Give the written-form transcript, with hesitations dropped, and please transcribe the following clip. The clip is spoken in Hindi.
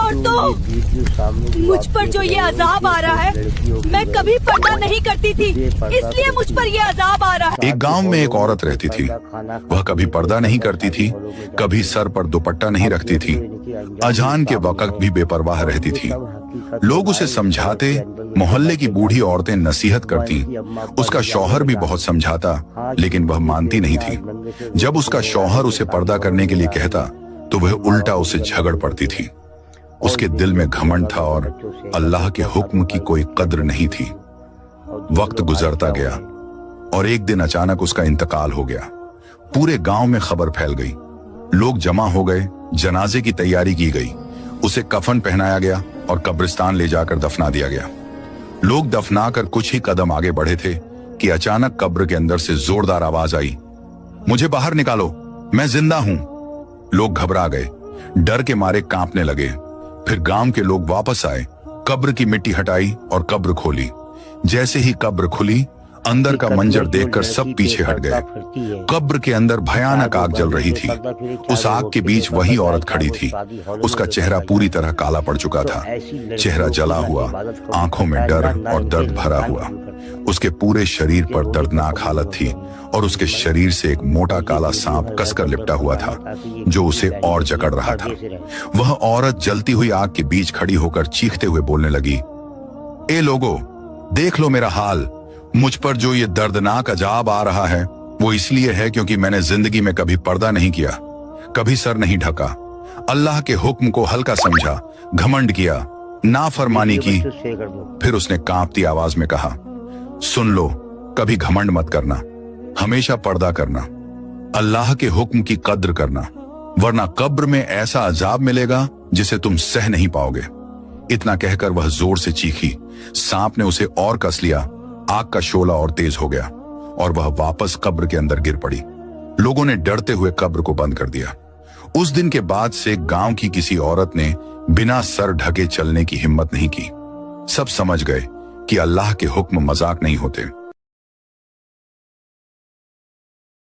औरतों, मुझ पर जो ये अजाब आ रहा है, मैं कभी पर्दा नहीं करती थी, इसलिए मुझ पर ये अजाब आ रहा है। एक गांव में एक औरत रहती थी। वह कभी पर्दा नहीं करती थी, कभी सर पर दुपट्टा नहीं रखती थी, अजान के वक्त भी बेपरवाह रहती थी। लोग उसे समझाते, मोहल्ले की बूढ़ी औरतें नसीहत करती, उसका शौहर भी बहुत समझाता, लेकिन वह मानती नहीं थी। जब उसका शौहर उसे पर्दा करने के लिए कहता तो वह उल्टा उसे झगड़ पड़ती थी। उसके दिल में घमंड था और अल्लाह के हुक्म की कोई कद्र नहीं थी। वक्त गुजरता गया और एक दिन अचानक उसका इंतकाल हो गया। पूरे गांव में खबर फैल गई, लोग जमा हो गए, जनाजे की तैयारी की गई, उसे कफन पहनाया गया और कब्रिस्तान ले जाकर दफना दिया गया। लोग दफनाकर कुछ ही कदम आगे बढ़े थे कि अचानक कब्र के अंदर से जोरदार आवाज आई, मुझे बाहर निकालो, मैं जिंदा हूं। लोग घबरा गए, डर के मारे कांपने लगे। फिर गांव के लोग वापस आए, कब्र की मिट्टी हटाई और कब्र खोली। जैसे ही कब्र खुली, अंदर का मंजर देखकर सब पीछे हट गए। कब्र के अंदर भयानक आग जल रही थी। उस आग के बीच वही औरत खड़ी थी। उसका चेहरा पूरी तरह काला पड़ चुका था, चेहरा जला हुआ, आंखों में डर और दर्द भरा हुआ। उसके पूरे शरीर पर दर्दनाक हालत थी और उसके शरीर से एक मोटा काला सांप कसकर लिपटा हुआ था, जो उसे और जकड़ रहा था। वह औरत जलती हुई आग के बीच खड़ी होकर चीखते हुए बोलने लगी, ए लोगों, देख लो मेरा हाल। मुझ पर जो ये दर्दनाक अजाब आ रहा है वो इसलिए है क्योंकि मैंने जिंदगी में कभी पर्दा नहीं किया, कभी सर नहीं ढका, अल्लाह के हुक्म को हल्का समझा, घमंड किया, नाफरमानी की। फिर उसने कांपती आवाज में कहा, सुन लो, कभी घमंड मत करना, हमेशा पर्दा करना, अल्लाह के हुक्म की कद्र करना, वरना कब्र में ऐसा अजाब मिलेगा जिसे तुम सह नहीं पाओगे। इतना कहकर वह जोर से चीखी। सांप ने उसे और कस लिया। आग का शोला और तेज हो गया और वह वापस कब्र के अंदर गिर पड़ी। लोगों ने डरते हुए कब्र को बंद कर दिया। उस दिन के बाद से गांव की किसी औरत ने बिना सर ढके चलने की हिम्मत नहीं की। सब समझ गए कि अल्लाह के हुक्म मजाक नहीं होते।